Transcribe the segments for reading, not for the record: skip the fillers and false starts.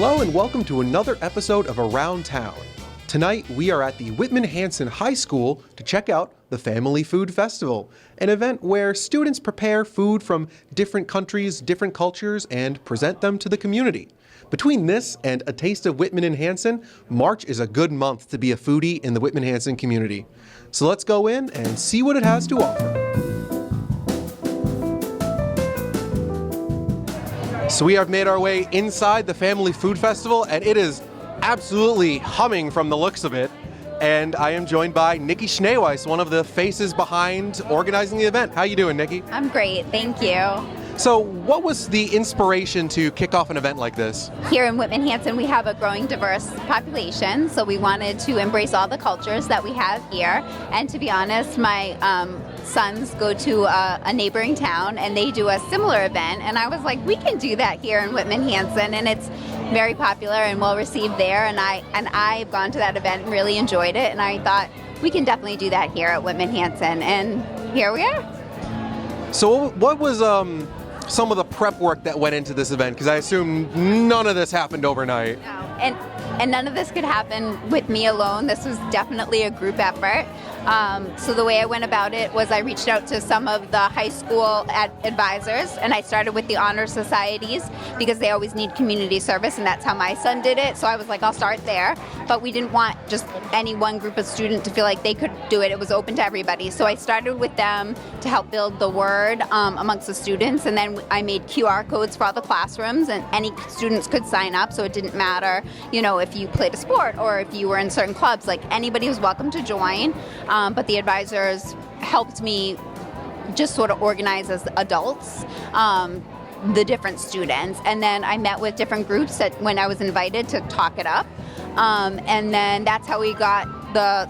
Hello and welcome to another episode of Around Town. Tonight we are at the Whitman-Hanson High School to check out the Family Food Festival, an event where students prepare food from different countries, different cultures, and present them to the community. Between this and a taste of Whitman and Hanson, March is a good month to be a foodie in the Whitman-Hanson community. So let's go in and see what it has to offer. So we have made our way inside the Family Food Festival, and it is absolutely humming from the looks of it. And I am joined by Nikki Schneeweiss, one of the faces behind organizing the event. How you doing, Nikki? I'm great, thank you. So what was the inspiration to kick off an event like this? Here in Whitman-Hanson, we have a growing diverse population, so we wanted to embrace all the cultures that we have here. And to be honest, my sons go to a neighboring town and they do a similar event, and I was like, we can do that here in Whitman-Hanson, and it's very popular and well received there. And I've gone to that event and really enjoyed it, and I thought we can definitely do that here at Whitman-Hanson, and here we are. So what was some of the prep work that went into this event? Because I assume none of this happened overnight. No, and none of this could happen with me alone. This was definitely a group effort. So the way I went about it was I reached out to some of the high school advisors, and I started with the honor societies because they always need community service, and that's how my son did it. So I was like, I'll start there. But we didn't want just any one group of students to feel like they could do it. It was open to everybody. So I started with them to help build the word amongst the students, and then I made QR codes for all the classrooms, and any students could sign up, so it didn't matter, if you played a sport or if you were in certain clubs, like anybody was welcome to join. But the advisors helped me just sort of organize as adults the different students. And then I met with different groups when I was invited to talk it up. And then that's how we got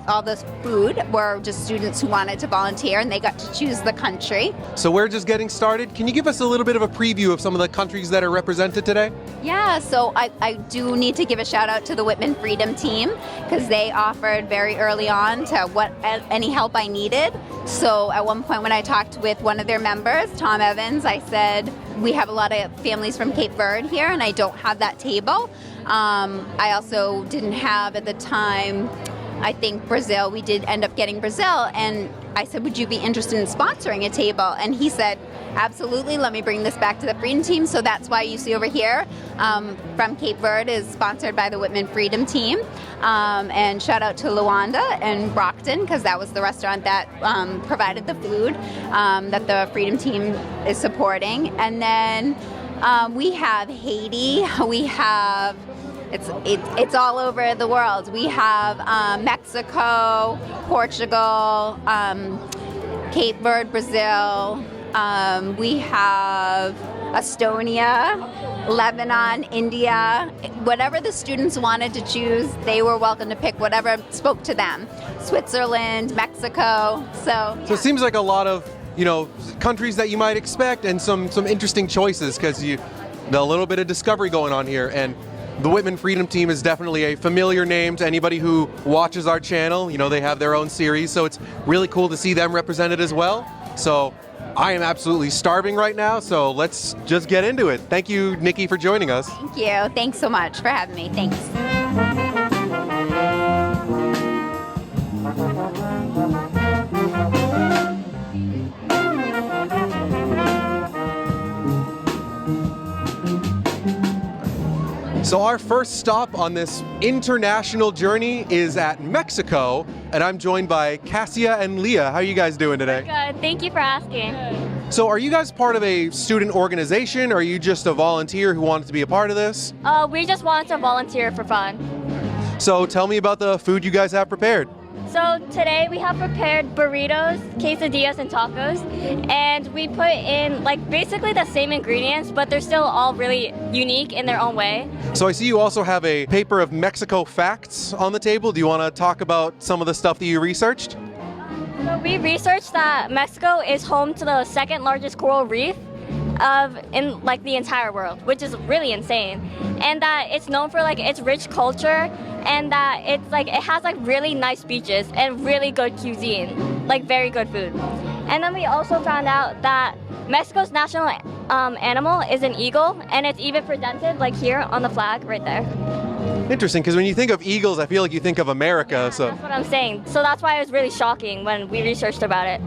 all this food were just students who wanted to volunteer, and they got to choose the country. So we're just getting started. Can you give us a little bit of a preview of some of the countries that are represented today? Yeah, so I do need to give a shout out to the Whitman Freedom Team because they offered very early on to any help I needed. So at one point when I talked with one of their members, Tom Evans, I said, we have a lot of families from Cape Verde here and I don't have that table. I also didn't have at the time, I think Brazil. We did end up getting Brazil, and I said, would you be interested in sponsoring a table? And he said, absolutely, let me bring this back to the Freedom Team. So that's why you see over here from Cape Verde is sponsored by the Whitman Freedom Team. And shout out to Luanda and Brockton, because that was the restaurant that provided the food that the Freedom Team is supporting. And then we have Haiti, we have It's all over the world. We have Mexico, Portugal, Cape Verde, Brazil. We have Estonia, Lebanon, India. Whatever the students wanted to choose, they were welcome to pick whatever spoke to them. Switzerland, Mexico. So it seems like a lot of countries that you might expect, and some interesting choices because a little bit of discovery going on here. And the Whitman Freedom Team is definitely a familiar name to anybody who watches our channel. They have their own series, so it's really cool to see them represented as well. So I am absolutely starving right now, so let's just get into it. Thank you, Nikki, for joining us. Thank you. Thanks so much for having me. Thanks. So our first stop on this international journey is at Mexico, and I'm joined by Cassia and Leah. How are you guys doing today? Good. Thank you for asking. So are you guys part of a student organization, or are you just a volunteer who wanted to be a part of this? We just wanted to volunteer for fun. So tell me about the food you guys have prepared. So today we have prepared burritos, quesadillas, and tacos, and we put in basically the same ingredients, but they're still all really unique in their own way. So I see you also have a paper of Mexico facts on the table. Do you want to talk about some of the stuff that you researched? So we researched that Mexico is home to the second largest coral reef in the entire world, which is really insane, and that it's known for its rich culture, and that it has really nice beaches and really good cuisine, very good food. And then we also found out that Mexico's national animal is an eagle, and it's even presented like here on the flag right there. Interesting, because when you think of eagles, I feel like you think of America. Yeah, so. that's what I'm saying. So that's why it was really shocking when we researched about it.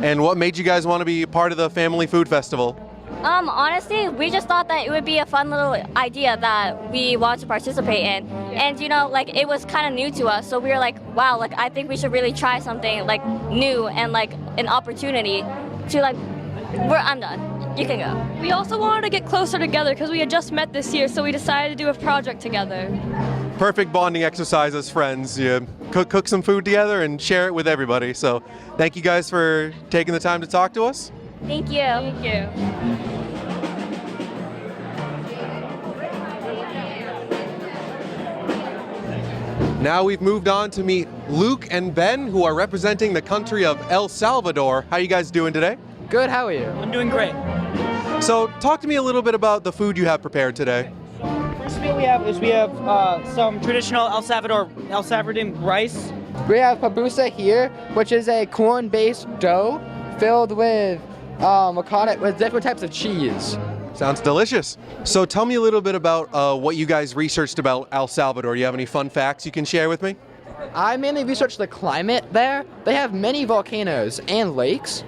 And what made you guys want to be part of the Family Food Festival? Honestly, we just thought that it would be a fun little idea that we wanted to participate in. And you know, like it was kind of new to us. So we were like, wow, like I think we should really try something like new and like an opportunity to like, I'm done. You can go. We also wanted to get closer together because we had just met this year, so we decided to do a project together. Perfect bonding exercise as friends. You cook some food together and share it with everybody. So thank you guys for taking the time to talk to us. Thank you. Thank you. Now we've moved on to meet Luke and Ben, who are representing the country of El Salvador. How you guys doing today? Good, how are you? I'm doing great. So talk to me a little bit about the food you have prepared today. First thing we have some traditional El Salvadoran rice. We have pabusa here, which is a corn-based dough filled with with different types of cheese. Sounds delicious. So tell me a little bit about what you guys researched about El Salvador. Do you have any fun facts you can share with me? I mainly researched the climate there. They have many volcanoes and lakes,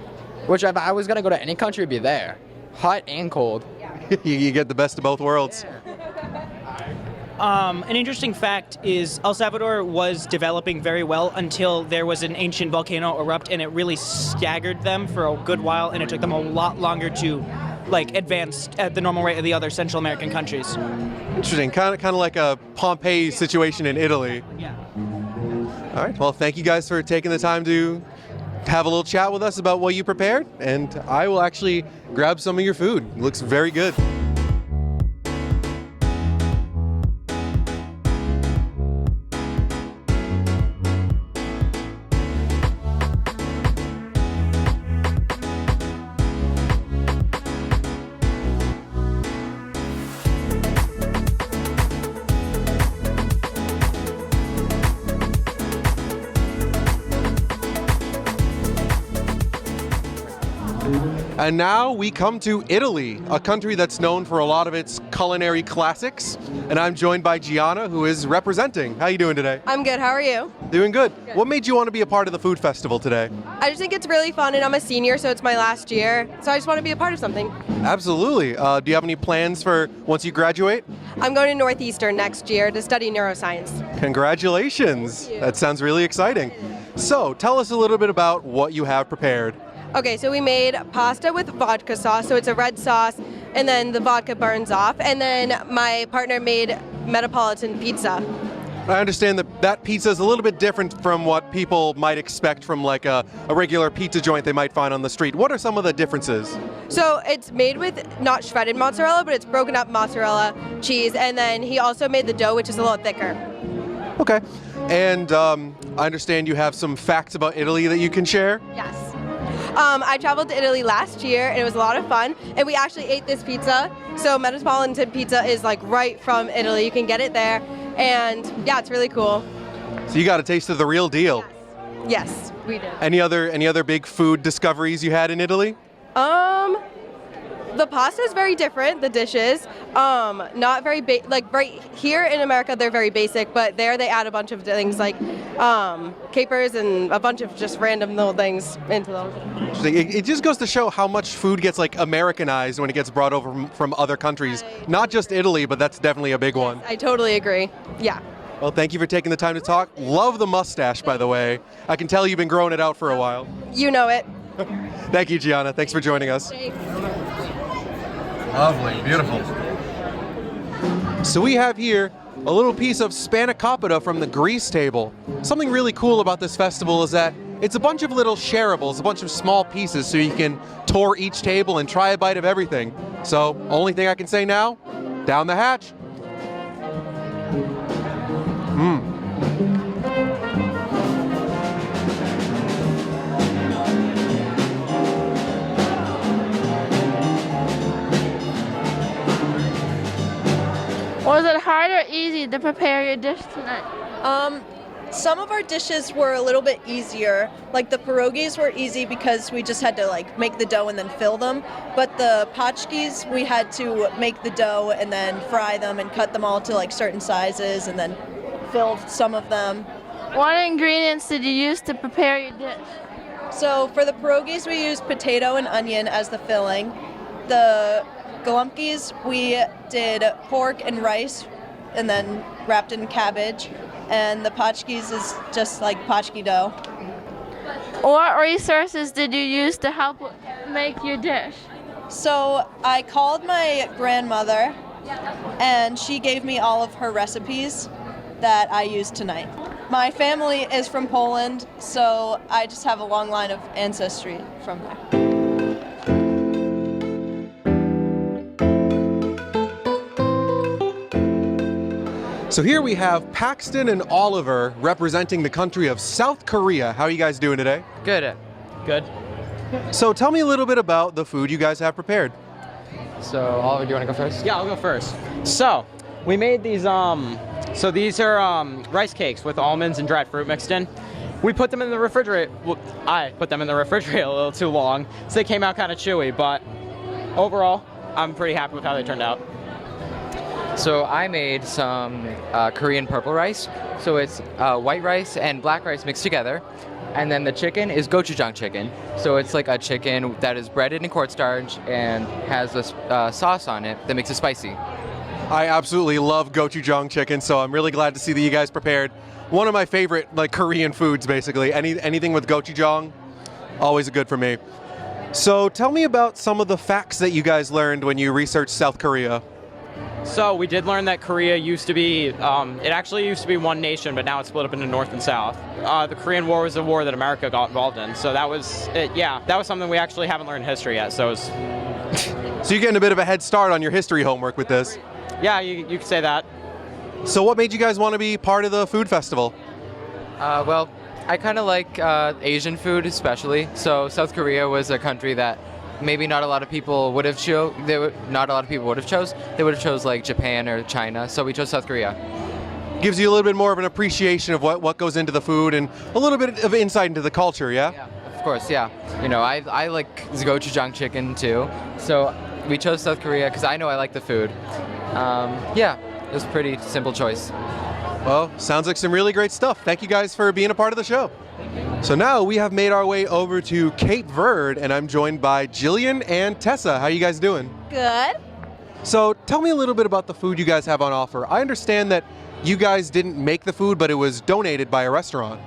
which if I was gonna go to any country, it'd be there. Hot and cold. You get the best of both worlds. An interesting fact is El Salvador was developing very well until there was an ancient volcano erupt, and it really staggered them for a good while, and it took them a lot longer to advance at the normal rate of the other Central American countries. Interesting, kind of like a Pompeii situation in Italy. Yeah. All right, well, thank you guys for taking the time to have a little chat with us about what you prepared, and I will actually grab some of your food. It looks very good. And now we come to Italy, a country that's known for a lot of its culinary classics. And I'm joined by Gianna, who is representing. How you doing today? I'm good. How are you? Doing good. What made you want to be a part of the food festival today? I just think it's really fun, and I'm a senior, so it's my last year. So I just want to be a part of something. Absolutely. Do you have any plans for once you graduate? I'm going to Northeastern next year to study neuroscience. Congratulations. Thank you. That sounds really exciting. So tell us a little bit about what you have prepared. Okay, so we made pasta with vodka sauce, so it's a red sauce, and then the vodka burns off. And then my partner made Metropolitan pizza. I understand that pizza is a little bit different from what people might expect from like a regular pizza joint they might find on the street. What are some of the differences? So it's made with not shredded mozzarella, but it's broken up mozzarella cheese, and then he also made the dough, which is a little thicker. Okay. And I understand you have some facts about Italy that you can share? Yes. I traveled to Italy last year, and it was a lot of fun. And we actually ate this pizza. So Metropolitan pizza is like right from Italy. You can get it there, and yeah, it's really cool. So you got a taste of the real deal. Yes, we did. Any other big food discoveries you had in Italy? The pasta is very different. The dishes, not very right here in America they're very basic, but there they add a bunch of things like capers and a bunch of just random little things into those. Interesting. It just goes to show how much food gets like Americanized when it gets brought over from other countries. Not just Italy, but that's definitely a big one. I totally agree. Yeah. Well, thank you for taking the time to talk. Love the mustache, by the way. I can tell you've been growing it out for a while. You know it. Thank you, Gianna. Thanks for joining us. Lovely, beautiful. So we have here a little piece of spanakopita from the grease table. Something really cool about this festival is that it's a bunch of little shareables, a bunch of small pieces, so you can tour each table and try a bite of everything. So, only thing I can say now, down the hatch. Was it hard or easy to prepare your dish tonight? Some of our dishes were a little bit easier. Like the pierogies were easy because we just had to like make the dough and then fill them. But the paczkis, we had to make the dough and then fry them and cut them all to like certain sizes and then fill some of them. What ingredients did you use to prepare your dish? So for the pierogies, we used potato and onion as the filling. The galumpkis, we did pork and rice and then wrapped in cabbage. And the paczkis is just like paczki dough. What resources did you use to help make your dish? So I called my grandmother and she gave me all of her recipes that I used tonight. My family is from Poland, so I just have a long line of ancestry from there. So here we have Paxton and Oliver representing the country of South Korea. How are you guys doing today? Good. Good. So tell me a little bit about the food you guys have prepared. So, Oliver, do you want to go first? Yeah, I'll go first. So, we made these, so these are rice cakes with almonds and dried fruit mixed in. We put them in the refrigerator. Well, I put them in the refrigerator a little too long, so they came out kind of chewy, but overall, I'm pretty happy with how they turned out. So I made some Korean purple rice. So it's white rice and black rice mixed together. And then the chicken is gochujang chicken. So it's like a chicken that is breaded in cornstarch and has a sauce on it that makes it spicy. I absolutely love gochujang chicken, so I'm really glad to see that you guys prepared one of my favorite like Korean foods, basically. Anything with gochujang, always good for me. So tell me about some of the facts that you guys learned when you researched South Korea. So we did learn that Korea used to be, it actually used to be one nation, but now it's split up into North and South. The Korean War was a war that America got involved in, so that was, that was something we actually haven't learned in history yet, so it was... So you're getting a bit of a head start on your history homework with this. Yeah, you could say that. So what made you guys want to be part of the food festival? Well, I kind of like Asian food especially. So South Korea was a country that maybe not a lot of people would have chose. Not a lot of people would have chose. They would have chose like Japan or China. So we chose South Korea. Gives you a little bit more of an appreciation of what goes into the food and a little bit of insight into the culture, yeah? Yeah, of course, yeah. You know, I like gochujang chicken too. So we chose South Korea because I know I like the food. Yeah, it was a pretty simple choice. Well, sounds like some really great stuff. Thank you guys for being a part of the show. So now we have made our way over to Cape Verde, and I'm joined by Jillian and Tessa. How you guys doing? Good. So tell me a little bit about the food you guys have on offer. I understand that you guys didn't make the food, but it was donated by a restaurant.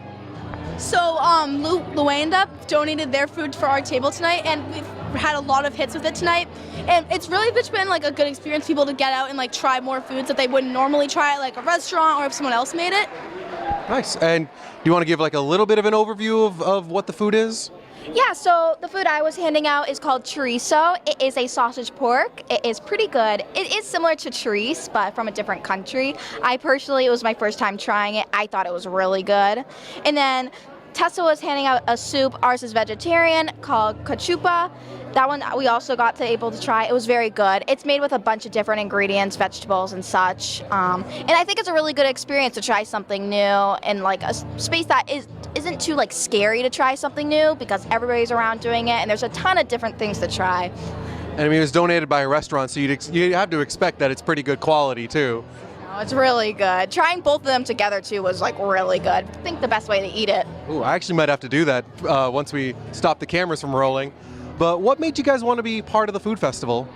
So Luanda donated their food for our table tonight, and we've had a lot of hits with it tonight. And it's really just been like a good experience, people to get out and like try more foods that they wouldn't normally try at like a restaurant or if someone else made it. Nice. And do you want to give like a little bit of an overview of what the food is? Yeah, so the food I was handing out is called chorizo. It is a sausage pork. It is pretty good. It is similar to chorizo, but from a different country. I personally, it was my first time trying it. I thought it was really good. And then Tessa was handing out a soup. Ours is vegetarian, called cachupa. That one we also got to able to try. It was very good. It's made with a bunch of different ingredients, vegetables and such. And I think it's a really good experience to try something new in like a space that isn't too like scary to try something new because everybody's around doing it and there's a ton of different things to try. And I mean, it was donated by a restaurant, so you'd have to expect that it's pretty good quality too. Oh, it's really good. Trying both of them together too was like really good. I think the best way to eat it. Ooh, I actually might have to do that once we stop the cameras from rolling. But what made you guys want to be part of the food festival?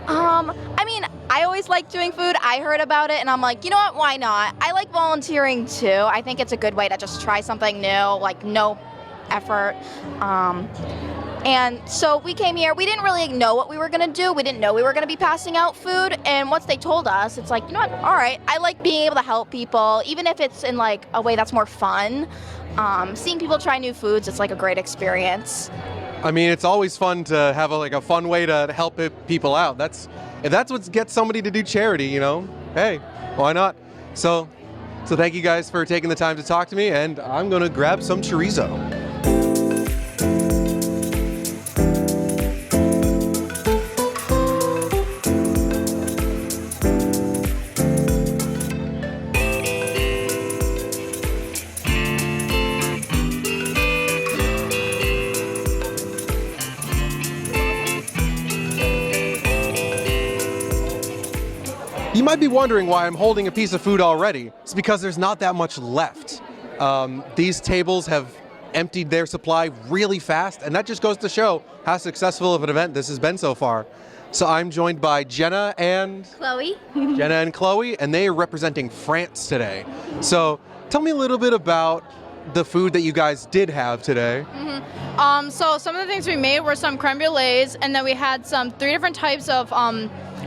I mean, I always like doing food. I heard about it and I'm like, you know what, why not? I like volunteering too. I think it's a good way to just try something new, like no effort. And so we came here, we didn't really know what we were gonna do. We didn't know we were gonna be passing out food. And once they told us, it's like, you know what, all right. I like being able to help people, even if it's in like a way that's more fun. Seeing people try new foods, it's like a great experience. I mean, it's always fun to have a fun way to help people out. If that's what gets somebody to do charity, you know, hey, why not? So thank you guys for taking the time to talk to me, and I'm gonna grab some chorizo. You might be wondering why I'm holding a piece of food already. It's because there's not that much left. These tables have emptied their supply really fast, and that just goes to show how successful of an event this has been so far. So I'm joined by Jenna and Chloe. Chloe, and they are representing France today. So tell me a little bit about the food that you guys did have today. So some of the things we made were some creme brulees, and then we had 3 different types of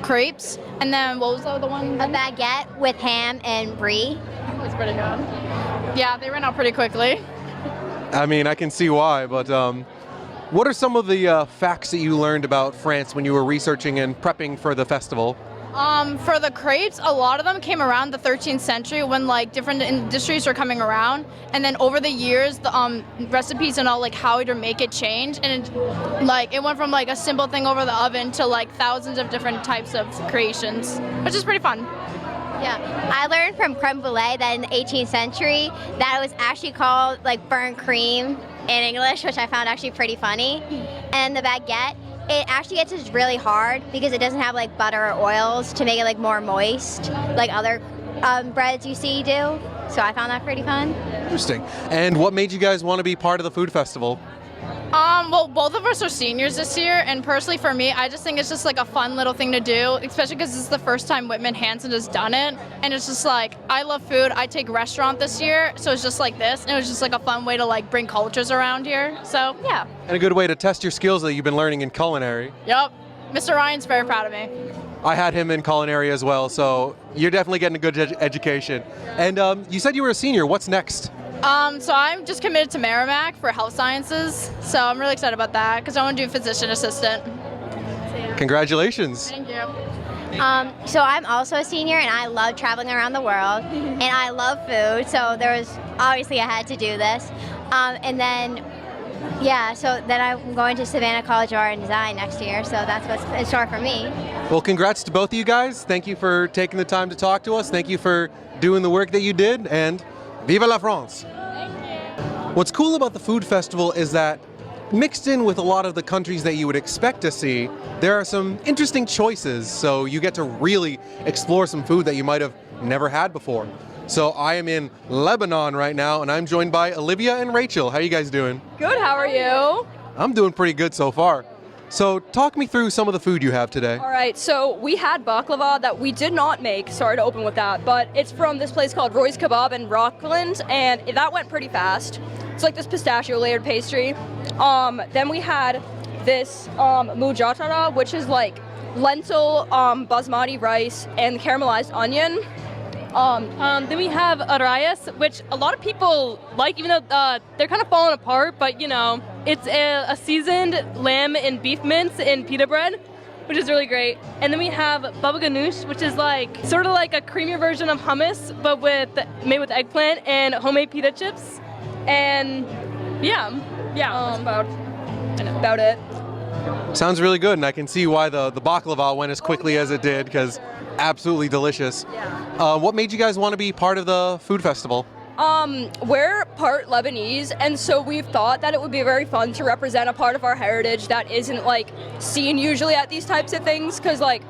crepes, and then what was the other one? A baguette with ham and brie. It was pretty good. Yeah, they ran out pretty quickly. I mean, I can see why, but what are some of the facts that you learned about France when you were researching and prepping for the festival? For the crepes, a lot of them came around the 13th century when like different industries were coming around, and then over the years the recipes and all like how to make it changed, and it went from like a simple thing over the oven to like thousands of different types of creations, which is pretty fun. Yeah, I learned from creme brulee that in the 18th century that it was actually called like burnt cream in English, which I found actually pretty funny. And the baguette, it actually gets just really hard because it doesn't have like butter or oils to make it like more moist, like other breads you see do. So I found that pretty fun. Interesting. And what made you guys want to be part of the food festival? Well, both of us are seniors this year, and personally for me, I just think it's just like a fun little thing to do, especially because this is the first time Whitman-Hanson has done it, and it's just like, I love food, I take restaurant this year, so it's just like this, and it was just like a fun way to like bring cultures around here, so yeah. And a good way to test your skills that you've been learning in culinary. Yep, Mr. Ryan's very proud of me. I had him in culinary as well, so you're definitely getting a good education. And you said you were a senior, what's next? So I'm just committed to Merrimack for health sciences, so I'm really excited about that because I want to do physician assistant. Congratulations. Thank you. So I'm also a senior, and I love traveling around the world, and I love food, so there was obviously I had to do this. And then, yeah, so then I'm going to Savannah College of Art and Design next year, so that's what's in store for me. Well, congrats to both of you guys. Thank you for taking the time to talk to us. Thank you for doing the work that you did, and vive la France! What's cool about the food festival is that mixed in with a lot of the countries that you would expect to see, there are some interesting choices, so you get to really explore some food that you might have never had before. So I am in Lebanon right now, and I'm joined by Olivia and Rachel. How are you guys doing? Good, how are you? I'm doing pretty good so far. So talk me through some of the food you have today. All right, so we had baklava that we did not make. Sorry to open with that, but it's from this place called Roy's Kebab in Rockland, and that went pretty fast. It's like this pistachio layered pastry. Then we had this mujatara, which is like lentil, basmati rice, and caramelized onion. Then we have arayas, which a lot of people like, even though they're kind of falling apart, but you know, it's a seasoned lamb and beef mince in pita bread, which is really great. And then we have baba ganoush, which is like sort of like a creamier version of hummus, but made with eggplant and homemade pita chips. And yeah, that's about it. Sounds really good, and I can see why the baklava went as quickly as it did, because absolutely delicious. Yeah. What made you guys want to be part of the food festival? We're part Lebanese, and so we've thought that it would be very fun to represent a part of our heritage that isn't like seen usually at these types of things, because like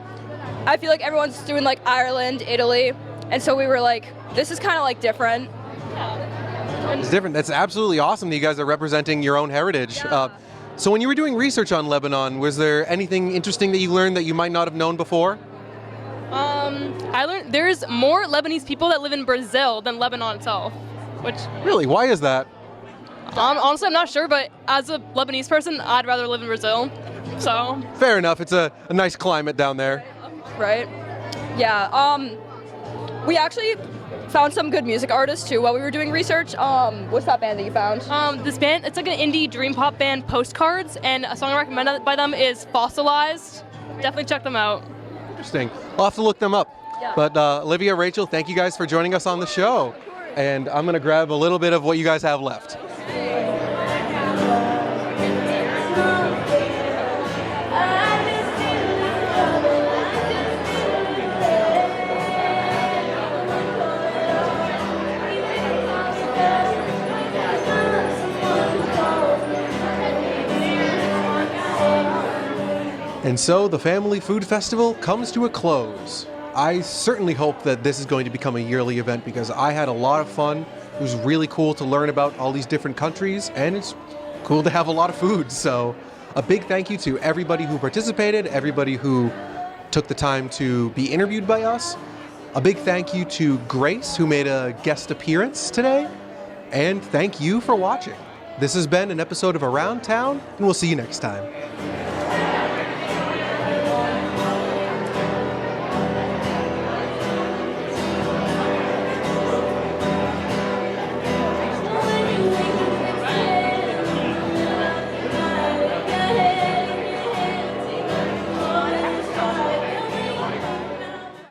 I feel like everyone's doing like Ireland, Italy, and so we were like, this is kind of like different. It's different. That's absolutely awesome that you guys are representing your own heritage. Yeah. So when you were doing research on Lebanon, was there anything interesting that you learned that you might not have known before? I learned there's more Lebanese people that live in Brazil than Lebanon itself, which... Really? Why is that? Honestly, I'm not sure, but as a Lebanese person, I'd rather live in Brazil, so... Fair enough. It's a nice climate down there. Right. Yeah, we actually found some good music artists too while we were doing research. What's that band that you found? This band, it's like an indie dream pop band, Postcards, and a song I recommend by them is Fossilized. Definitely check them out. Interesting. I'll have to look them up. Yeah. But Olivia, Rachel, thank you guys for joining us on the show. And I'm going to grab a little bit of what you guys have left. And so the Family Food Festival comes to a close. I certainly hope that this is going to become a yearly event because I had a lot of fun. It was really cool to learn about all these different countries, and it's cool to have a lot of food. So a big thank you to everybody who participated, everybody who took the time to be interviewed by us. A big thank you to Grace, who made a guest appearance today. And thank you for watching. This has been an episode of Around Town, and we'll see you next time.